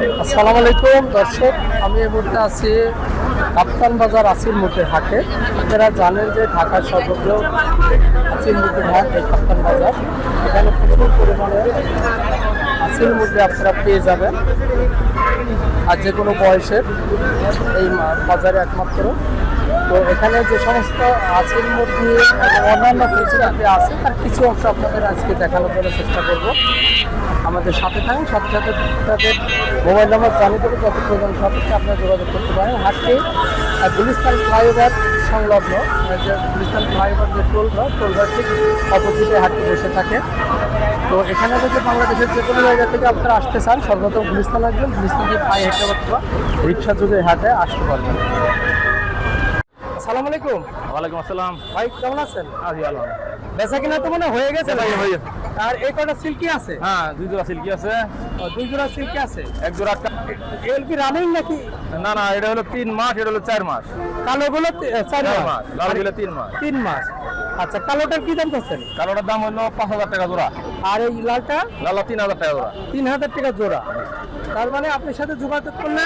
আসসালামু আলাইকুম দর্শক, আমি এই মুহূর্তে আছি কাপ্তান বাজার আসিল মুরগির হাটে। আপনারা জানেন যে ঢাকার সর্বত্র আসিল মুরগির হাট এই কাপ্তান বাজার। এখানে প্রচুর পরিমাণে আসিল মুরগি আপনারা পেয়ে যাবেন, আর যে কোনো বয়সের এই বাজারে একমাত্র। তো এখানে যে সমস্ত আসিল মুরগি এবং অন্যান্য ফেসিলিটি আছে তার কিছু অংশ আপনাদের আজকে দেখানোর জন্য চেষ্টা করব। আমাদের সাথে থাকেন, সাথে সাথে তাদের মোবাইল নাম্বার জানিয়ে দেবো, যত প্রয়োজন সাথে আপনারা যোগাযোগ করতে পারেন। হাটটি গুলিস্তান ফ্লাইওভার সংলগ্ন, যে গুলিস্তান ফ্লাইওভার যে টোলঘর ঠিক অপোজিটে হাটটি বসে থাকে। তো এখানে যদি বাংলাদেশের যে কোনো জায়গা থেকে আপনারা আসতে চান, সর্বপ্রথম গুলিস্তান আসবেন, গুলিস্তান দিয়ে পায়ে হেঁটে অথবা রিক্সা যোগে হাটে আসতে পারবেন। আসসালামু আলাইকুম। ওয়ালাইকুম আসসালাম। ভাই কেমন আছেন? আজি আলো বেচা কিনা তো মনে হয়ে গেছে ভাই? হয়ে আর এই কটা সিল্কি আছে? হ্যাঁ, দুই জোড়া সিল্কি আছে। দুই জোড়া সিল্কি আছে। এক জোড়া এল কি রানিং নাকি? না না, এটা হলো 3 মাস, এটা হলো 4 মাস। কালোগুলো 4 মাস, লালগুলো 3 মাস। 3 মাস। আচ্ছা, কালোটার কি দাম চাচ্ছেন? কালোটার দাম হলো 5000 টাকা জোড়া। আর এই লালটা? লাল 3000 টাকা জোড়া। 3000 টাকা জোড়া। তার মানে আপনার সাথে যোগাযোগ করলে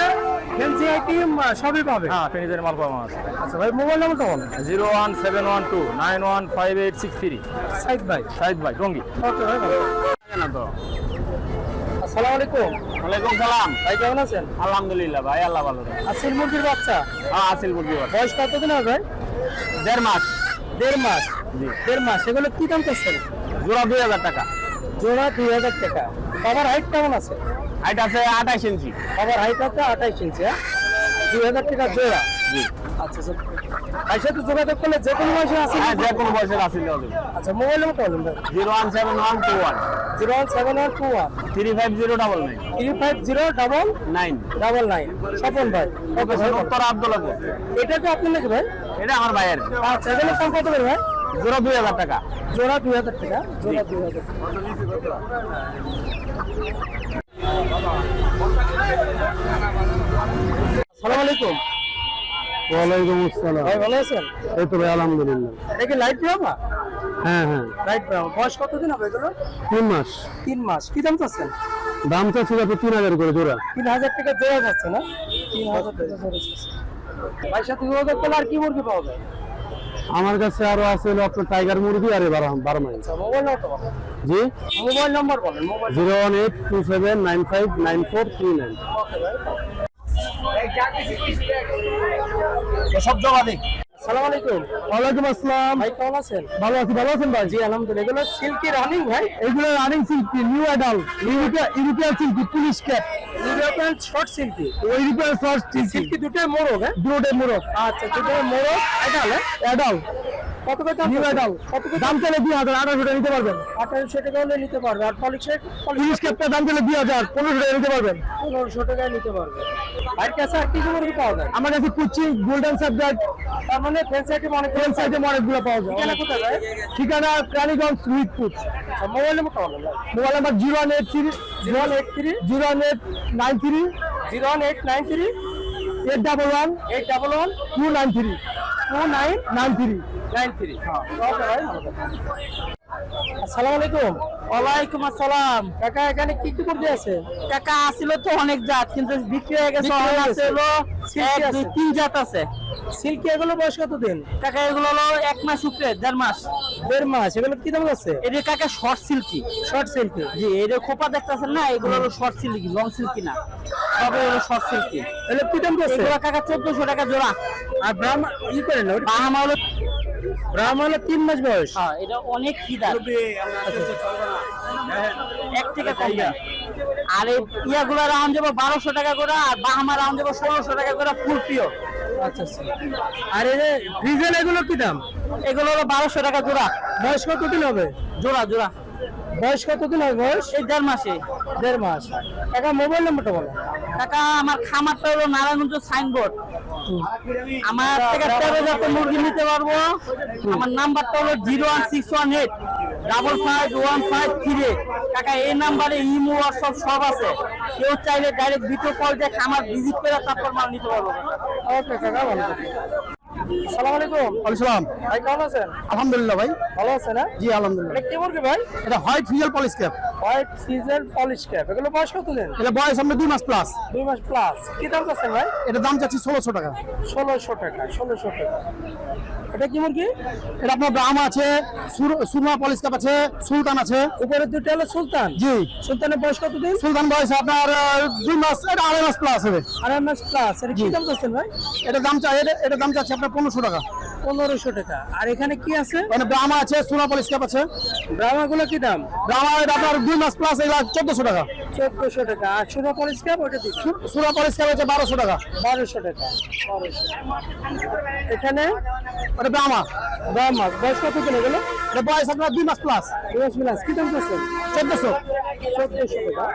ফ্যান্সি আইটেম সবই পাবে। হ্যাঁ, ফেনীদের মাল পাওয়া আছে। আচ্ছা ভাই, মোবাইল নাম্বারটা বলুন। 01712915863। সাইদ ভাই। সাইদ ভাই টঙ্গী। ওকে ভাই, ভালো। না তো। আসসালামু আলাইকুম। ওয়ালাইকুম সালাম। ভাই কেমন আছেন? আলহামদুলিল্লাহ ভাই, আল্লাহ ভালো রাখে। আসিল মুরগির বাচ্চা? হ্যাঁ, আসিল মুরগি বাচ্চা। বয়স কতদিন হবে ভাই? 1.5 মাস। 1.5 মাস। জি। 1.5 মাস। এগুলো কি দাম চাচ্ছেন? জোড়া 2000 টাকা। জোড়া 2000 টাকা। বাবার হাইট কেমন আছে? হাইট আছে 28 ইঞ্চি। বাবার হাইট আছে 28 ইঞ্চি। 2000 টাকা জোড়া। জি। আচ্ছা আচ্ছা, ভাই সাথে যোগাযোগ করলে যে কোনো বয়সে আছে? হ্যাঁ, যে কোনো বয়সের আসিল হবে। আচ্ছা, মোবাইল নাম্বারটা বলুন ভাই। 0171221 01712 35099 35099। স্বপন ভাই। ওকে ভাই, উত্তর আব্দুল্লাহ। এটা কি আপনার নাকি ভাই? এটা আমার ভাইয়ের। আচ্ছা, এগুলো দাম কত করে ভাই? জোড়া 2000 টাকা। জোড়া 2000 টাকা। জোড়া 2000 টাকা। আসসালামু আলাইকুম। ওয়ালাইকুম আসসালাম। ভাই ভালো আছেন? এই তো ভাই আলহামদুলিল্লাহ। এটা কি লাইট ব্রাহ্মা? হ্যাঁ হ্যাঁ, লাইট ব্রাহ্মা। বয়স কতদিন হবে এগুলো? 3 মাস। 3 মাস। কি দাম চাচ্ছেন? দাম তো ছিল 3000 করে জোড়া। 3000 টাকা জোড়া যাচ্ছে না? 3000 টাকা জোড়া যাচ্ছে। ভাই সাথে যোগাযোগ করলে আর কি মুরগি পাওয়া যায়? আমার কাছে আরো আছে হলো আপনার টাইগার মুরগি আর 12 মাইল। আচ্ছা, মোবাইল নাম্বার বলেন। জি, মোবাইল নাম্বার বলেন। মোবাইল 01827959439। ওকে ভাই। সব জমা দিক। আসসালামু আলাইকুম। ওয়ালাইকুম আসসালাম। ভাই কেমন আছেন? ভালো আছি, ভালো আছেন ভাই? জি আলহামদুলিল্লাহ। এগুলো সিল্কি রানিং ভাই? এগুলো রানিং সিল্কি, নিউ অ্যাডাল, European silkie, police cap, European short silkie. European short silkie দুটোই মোরগ? হ্যাঁ, দুটোই মোরগ। আচ্ছা, দুটোই মোরগ। অ্যাডাল? অ্যাডাল, কত করে দাম? New adult. কত করে দাম চলে 2000, 1800 টাকা নিতে পারবেন। 1800 টাকা হলে নিতে পারবে। আর পলিশের পুলিশ ক্যাপটা দাম চলে 2000, 1500 টাকা নিতে পারবেন। 1500 টাকায় নিতে পারবে। আর কাছে আর কি কি মুরগি পাওয়া যায়? আমার কাছে কুচি, গোল্ডেন সাবজেক্ট, তার মানে ফ্রেন্স আইটেম অনেক। ফ্রেন্স আইটেম অনেকগুলো পাওয়া যায়। ঠিকানা কোথায় ভাই? ঠিকানা রানীগঞ্জ সুইটপুর। আচ্ছা, মোবাইল নাম্বার বলেন ভাই। Mobile number 083 083 089 089 811 811 293 2993। 93। হ্যাঁ, ওকে ভাই, ভালো থাকবেন। আসসালামু আলাইকুম। ওয়ালাইকুম আসসালাম। কাকা, এখানে কি কি মুরগি আছে? টাকা আসিল তো অনেক জাত, কিন্তু বিক্রি হয়ে গেছে। বিক্রি হয়ে অনেক গেছে। আছে হলো সিল্কি 1 আছে। 2 3 জাত আছে। সিল্কি এগুলো বয়স কতদিন? কাকা এগুলো হলো 1 মাস উপরে, 1.5 মাস। 1.5 মাস। এগুলো কি দাম আছে? এটা কাকা শর্ট সিল্কি। Short silky. জি, এটা খোপা দেখতেছেন না, এগুলো হলো শর্ট সিল্কি, লং সিল্কি না, সবই হলো শর্ট সিল্কি। এগুলো কি দাম আছে? এগুলো কাকা 1400 টাকা জোড়া। আর ব্রাহ্মা ই করেন না? বাহামা হলো, ব্রাহ্মা হলো 3 মাস বয়স। হ্যাঁ, এটা অনেক খিদা, 1 থেকে কম না। আর এই ইয়াগুলো রাউন্ড যাবো 1200 টাকা করে, আর বাহামা রাউন্ড যাবো 1600 টাকা করে ফুল পিওর। আচ্ছা আচ্ছা। আর এই যে ডিজেল, এগুলো কি দাম? এগুলো হলো 1200 টাকা জোড়া। বয়স কতদিন হবে? জোড়া জোড়া বয়স কতদিন হবে? বয়স এই 1.5 মাসে। 1.5 মাস। কাকা মোবাইল নাম্বারটা বলো। কাকা আমার খামারটা হলো নারায়ণগঞ্জ সাইনবোর্ড। আমার থেকে 13 জাতের মুরগি নিতে পারবো। আমার নাম্বারটা হলো 01618 551538। কাকা এই নাম্বারে ইমো হোয়াটসঅ্যাপ সব আছে। কেউ চাইলে ডাইরেক্ট ভিডিও কল দিয়ে খামার ভিজিট করে তারপর মাল নিতে পারবো। ওকে কাকা, ভালো থাকবেন। আসসালামু আলাইকুম। ওয়ালাইকুম। ভাই কেমন আছেন? আলহামদুলিল্লাহ ভাই। ভালো আছেন? হ্যাঁ, জি আলহামদুলিল্লাহ। এটা কি মুরগি ভাই? এটা হোয়াইট ফিজিয়াল পলিশ ক্যাপ। হোয়াইট সিজন পলিশ ক্যাপ, এগুলো বয়স কত দিন? এটা বয়স আপনার 2 মাস প্লাস। 2 মাস প্লাস। কি দাম আছে ভাই? এটা দাম চাচ্ছি 1600 টাকা। 1600 টাকা, 1600 টাকা। এটা কি মুরগি? এটা আপনার ব্রাহ্মা আছে, সুরমা পলিশ কাপ আছে, সুলতান আছে। উপরে দুটো হলো সুলতান। জি, সুলতানের বয়স কত দিন? সুলতান বয়স আপনার 2 মাস, এটা 2.5 মাস প্লাস হবে। 2.5 মাস প্লাস। এটা কি জি। দাম আছে ভাই? এটা দাম এটা দাম চাচ্ছি আপনার 1500 টাকা। 1500 টাকা। আর এখানে কি আছে? মানে ব্রাহ্মা আছে, সুরমা পলিশ কাপ আছে। ব্রাহ্মাগুলো কি দাম? ব্রাহ্মা এটা আপনার 2 মাস প্লাস, এগুলো 1400 টাকা। 1400 টাকা। আর সুরমা পলিশ ক্যাপ ওটা দিন। সুরমা পলিশ কাপ হচ্ছে 1200 টাকা। 1200 টাকা। 1200। এখানে এটা ব্রাহ্মা, ব্রাহ্মা বয়স কত দিন এগুলো? এটা বয়স আপনার 2 মাস প্লাস। 2 মাস প্লাস। কি দাম আছে? 1400। 1400 টাকা।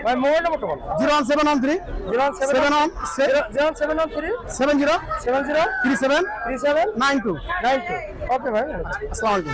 ভাই মোবাইল নাম্বারটা বল। 01713 01713 70 70 37 37 92। ওকে ভাই। আসসালামু আলাইকুম।